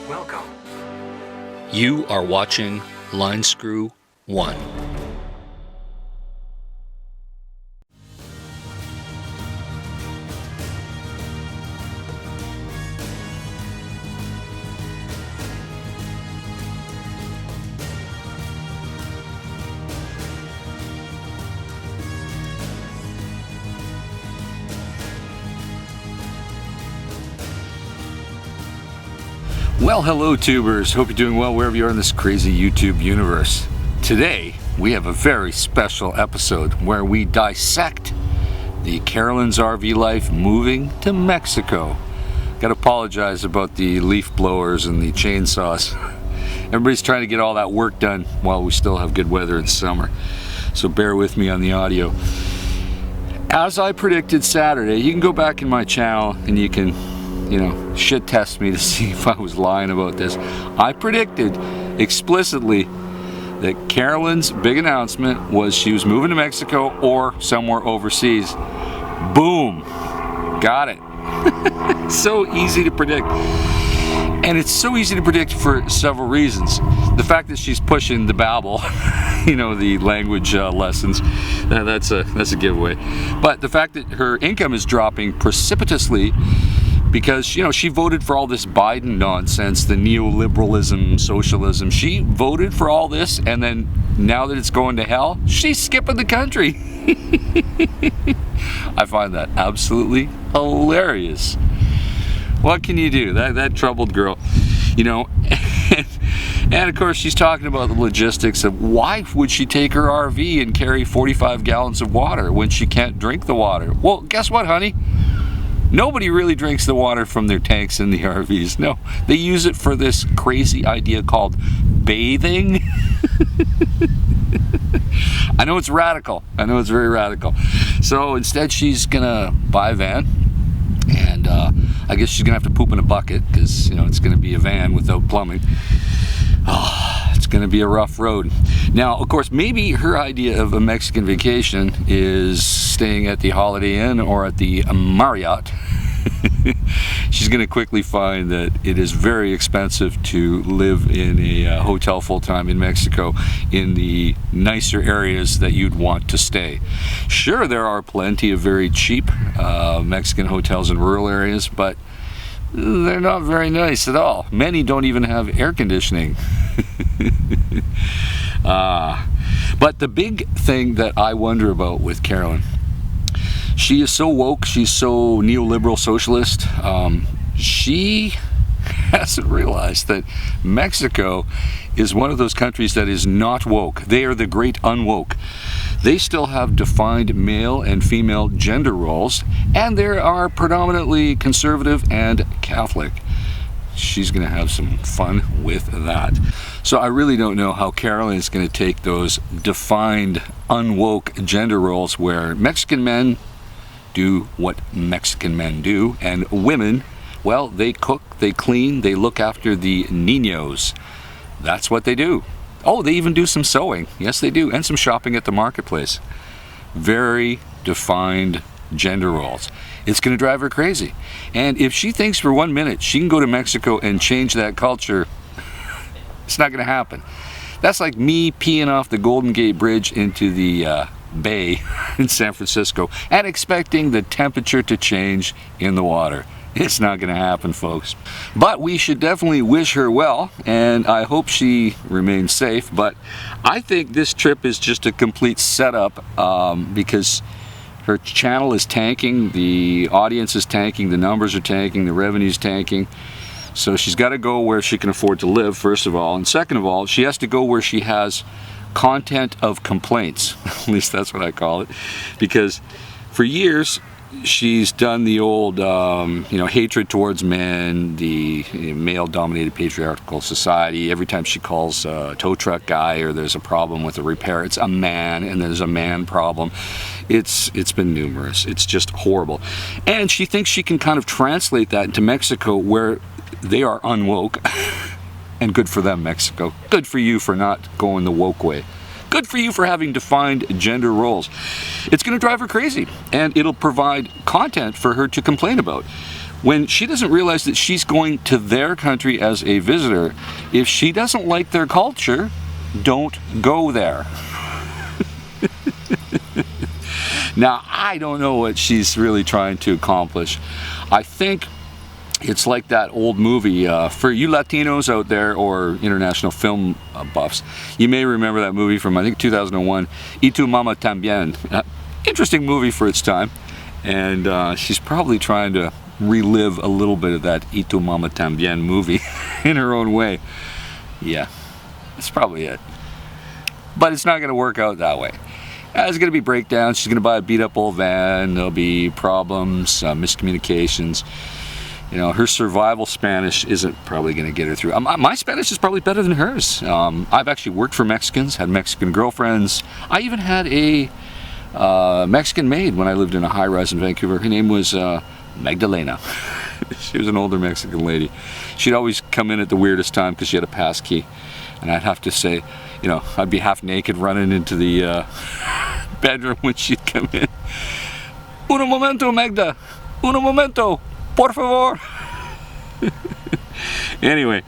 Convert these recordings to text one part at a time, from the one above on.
Welcome. You are watching Line Screw 1. Well, hello tubers. Hope you're doing well wherever you are in this crazy YouTube universe. Today, we have a very special episode where we dissect the Carolyn's RV life moving to Mexico. Gotta apologize about the leaf blowers and the chainsaws. Everybody's trying to get all that work done while we still have good weather in summer. So bear with me on the audio. As I predicted Saturday, you can go back in my channel and you can shit test me to see if I was lying about this. I predicted explicitly that Carolyn's big announcement was she was moving to Mexico or somewhere overseas. Boom. Got it. So easy to predict. And it's so easy to predict for several reasons. The fact that she's pushing the babble, the language lessons, that's a giveaway. But the fact that her income is dropping precipitously because, she voted for all this Biden nonsense, the neoliberalism, socialism. She voted for all this, and then now that it's going to hell, she's skipping the country. I find that absolutely hilarious. What can you do? That troubled girl, And of course, she's talking about the logistics of why would she take her RV and carry 45 gallons of water when she can't drink the water? Well, guess what, honey? Nobody really drinks the water from their tanks in the RVs. No, they use it for this crazy idea called bathing. I know it's radical. I know it's very radical. So instead, she's gonna buy a van, and I guess she's gonna have to poop in a bucket because it's gonna be a van without plumbing. Oh, it's gonna be a rough road. Now, of course, maybe her idea of a Mexican vacation is staying at the Holiday Inn or at the Marriott. She's going to quickly find that it is very expensive to live in a hotel full-time in Mexico in the nicer areas that you'd want to stay. Sure, there are plenty of very cheap Mexican hotels in rural areas, but they're not very nice at all. Many don't even have air conditioning. But the big thing that I wonder about with Carolyn, she is so woke, she's so neoliberal socialist, she hasn't realized that Mexico is one of those countries that is not woke. They are the great unwoke. They still have defined male and female gender roles, and they are predominantly conservative and Catholic. She's going to have some fun with that. So I really don't know how Carolyn is going to take those defined unwoke gender roles where Mexican men do what Mexican men do, and women, well, they cook, they clean, they look after the niños. That's what they do. Oh, they even do some sewing. Yes, they do. And some shopping at the marketplace. Very defined gender roles. It's going to drive her crazy. And if she thinks for 1 minute she can go to Mexico and change that culture, it's not going to happen. That's like me peeing off the Golden Gate Bridge into the bay in San Francisco and expecting the temperature to change in the water. It's not going to happen, folks. But we should definitely wish her well, and I hope she remains safe. But I think this trip is just a complete setup because her channel is tanking, the audience is tanking, the numbers are tanking, the revenue's tanking. So she's got to go where she can afford to live, first of all. And second of all, she has to go where she has content of complaints. At least that's what I call it. Because for years, she's done the old, hatred towards men, the male-dominated patriarchal society. Every time she calls a tow truck guy or there's a problem with a repair, it's a man, and there's a man problem. It's been numerous. It's just horrible. And she thinks she can kind of translate that into Mexico where they are unwoke. And good for them, Mexico. Good for you for not going the woke way. Good for you for having defined gender roles. It's going to drive her crazy, and it'll provide content for her to complain about. when she doesn't realize that she's going to their country as a visitor. If she doesn't like their culture, don't go there. Now, I don't know what she's really trying to accomplish. I think it's like that old movie, for you Latinos out there or international film buffs, you may remember that movie from, I think, 2001, Y Tu Mama Tambien. Interesting movie for its time, and she's probably trying to relive a little bit of that Y Tu Mama Tambien movie in her own way. Yeah, that's probably it. But it's not going to work out that way. There's going to be breakdowns. She's going to buy a beat-up old van. There'll be problems, miscommunications. You know, her survival Spanish isn't probably going to get her through. My Spanish is probably better than hers. I've actually worked for Mexicans, had Mexican girlfriends. I even had a Mexican maid when I lived in a high-rise in Vancouver. Her name was Magdalena. She was an older Mexican lady. She'd always come in at the weirdest time because she had a pass key. And I'd have to say, you know, I'd be half naked running into the bedroom when she'd come in. Un momento, Magda. Un momento. Por favor. Anyway,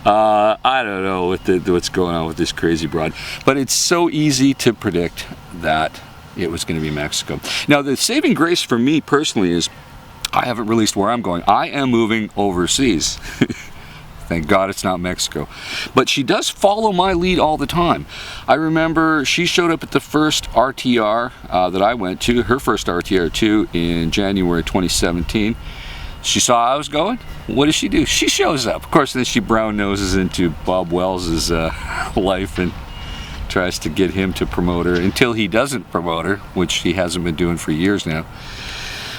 I don't know what's going on with this crazy broad. But it's so easy to predict that it was going to be Mexico. Now, the saving grace for me personally is I haven't released where I'm going. I am moving overseas. Thank God it's not Mexico. But she does follow my lead all the time. I remember she showed up at the first RTR that I went to, her first RTR too, in January 2017. She saw I was going. What does she do? She shows up. Of course, then she brown noses into Bob Wells' life and tries to get him to promote her until he doesn't promote her, which he hasn't been doing for years now.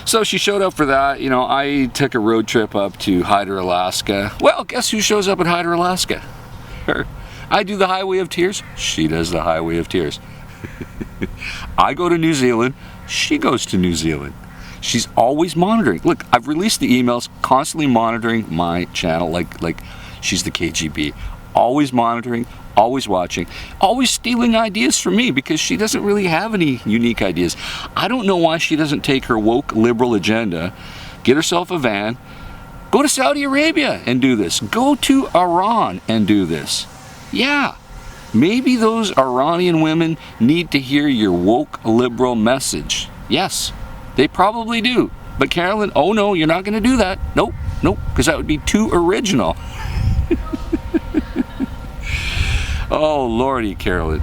So she showed up for that. You know, I took a road trip up to Hyder, Alaska. Well, guess who shows up at Hyder, Alaska? Her. I do the Highway of Tears. She does the Highway of Tears. I go to New Zealand. She goes to New Zealand. She's always monitoring. Look, I've released the emails, constantly monitoring my channel like she's the KGB. Always monitoring, always watching, always stealing ideas from me because she doesn't really have any unique ideas. I don't know why she doesn't take her woke liberal agenda, get herself a van, go to Saudi Arabia and do this. Go to Iran and do this. Yeah, maybe those Iranian women need to hear your woke liberal message. Yes, they probably do. But Carolyn, oh no, you're not going to do that. Nope, because that would be too original. Oh Lordy, Carolyn,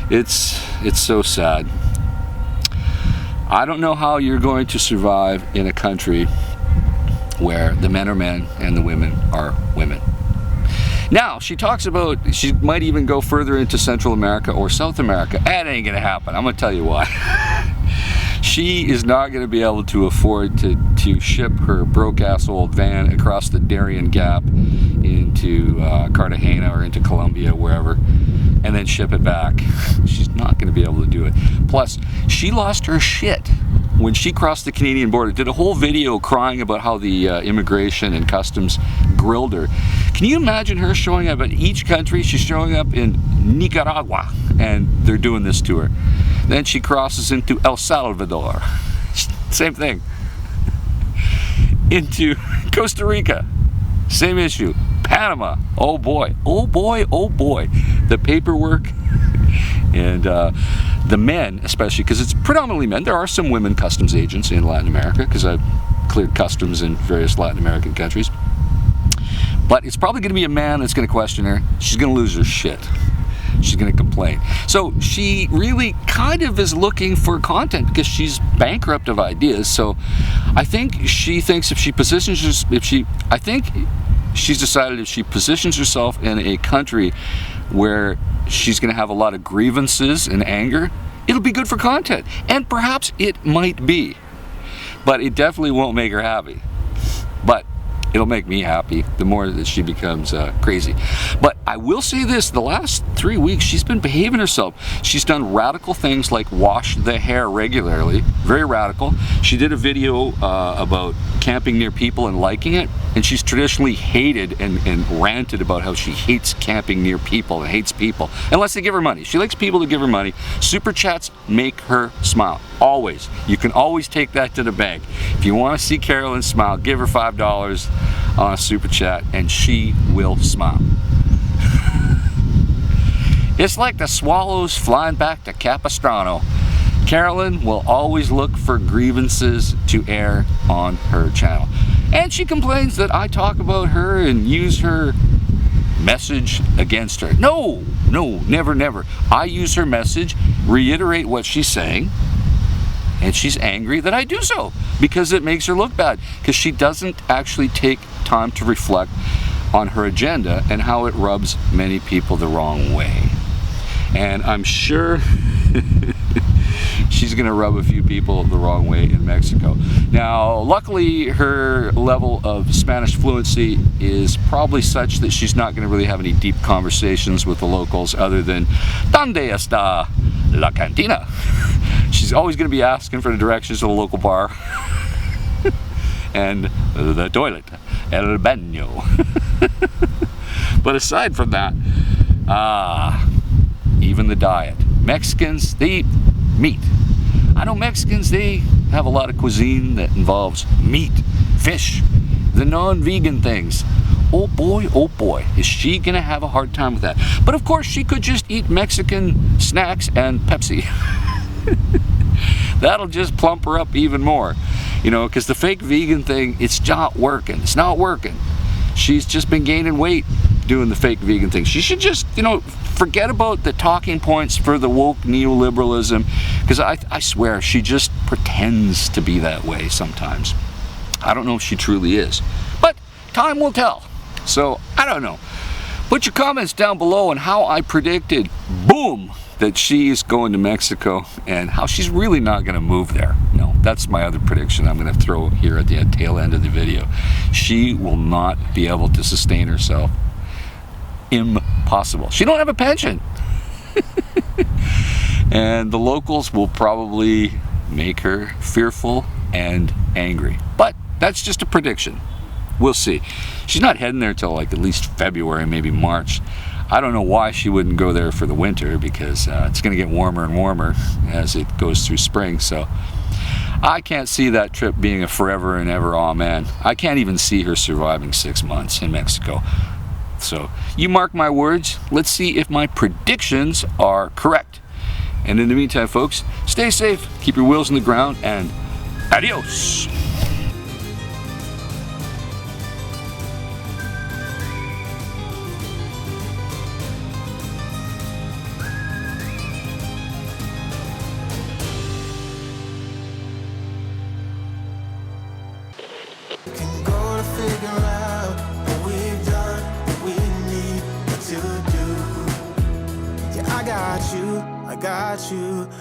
it's so sad. I don't know how you're going to survive in a country where the men are men and the women are women. Now, she talks about she might even go further into Central America or South America. That ain't gonna happen. I'm gonna tell you why. She is not going to be able to afford to ship her broke-ass old van across the Darien Gap into Cartagena or into Colombia, wherever, and then ship it back. She's not going to be able to do it. Plus, she lost her shit when she crossed the Canadian border. Did a whole video crying about how the immigration and customs grilled her. Can you imagine her showing up at each country? She's showing up in Nicaragua, and they're doing this to her. Then she crosses into El Salvador. Same thing. Into Costa Rica. Same issue. Panama. Oh boy. Oh boy. Oh boy. The paperwork and the men, especially, because it's predominantly men. There are some women customs agents in Latin America because I've cleared customs in various Latin American countries. But it's probably going to be a man that's going to question her. She's going to lose her shit. She's going to complain. So she really kind of is looking for content because she's bankrupt of ideas. So I think she thinks if she positions she's decided if she positions herself in a country where she's going to have a lot of grievances and anger, it'll be good for content. And perhaps it might be. But it definitely won't make her happy. But it'll make me happy the more that she becomes crazy. But I will say this, the last 3 weeks she's been behaving herself. She's done radical things like wash the hair regularly, very radical. She did a video about camping near people and liking it, and she's traditionally hated and ranted about how she hates camping near people and hates people, unless they give her money. She likes people to give her money. Super chats make her smile, always. You can always take that to the bank. If you want to see Carolyn smile, give her $5 on a super chat and she will smile. It's like the swallows flying back to Capistrano. Carolyn will always look for grievances to air on her channel. And she complains that I talk about her and use her message against her. No, never, never. I use her message, reiterate what she's saying, and she's angry that I do so because it makes her look bad, because she doesn't actually take time to reflect on her agenda and how it rubs many people the wrong way. And I'm sure she's going to rub a few people the wrong way in Mexico. Now, luckily, her level of Spanish fluency is probably such that she's not going to really have any deep conversations with the locals other than ¿Dónde está la cantina? She's always going to be asking for the directions to the local bar and the toilet, el baño. But aside from that, even the diet. Mexicans, they eat meat. I know Mexicans, they have a lot of cuisine that involves meat, fish, the non-vegan things. Oh boy, is she gonna have a hard time with that. But of course, she could just eat Mexican snacks and Pepsi. That'll just plump her up even more. You know, because the fake vegan thing, it's not working. It's not working. She's just been gaining weight doing the fake vegan thing. She should just, you know, forget about the talking points for the woke neoliberalism, because I swear she just pretends to be that way sometimes. I don't know if she truly is, but time will tell. So I don't know. Put your comments down below on how I predicted, boom, that she's going to Mexico and how she's really not going to move there. No, that's my other prediction I'm going to throw here at the tail end of the video. She will not be able to sustain herself. Impossible. She don't have a pension. And the locals will probably make her fearful and angry. But that's just a prediction. We'll see. She's not heading there till like at least February, maybe March. I don't know why she wouldn't go there for the winter, because it's going to get warmer and warmer as it goes through spring. So I can't see that trip being a forever and ever amen. I can't even see her surviving 6 months in Mexico. So you mark my words. Let's see if my predictions are correct. And in the meantime, folks, stay safe, keep your wheels on the ground, and adios.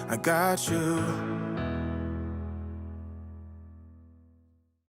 I got you.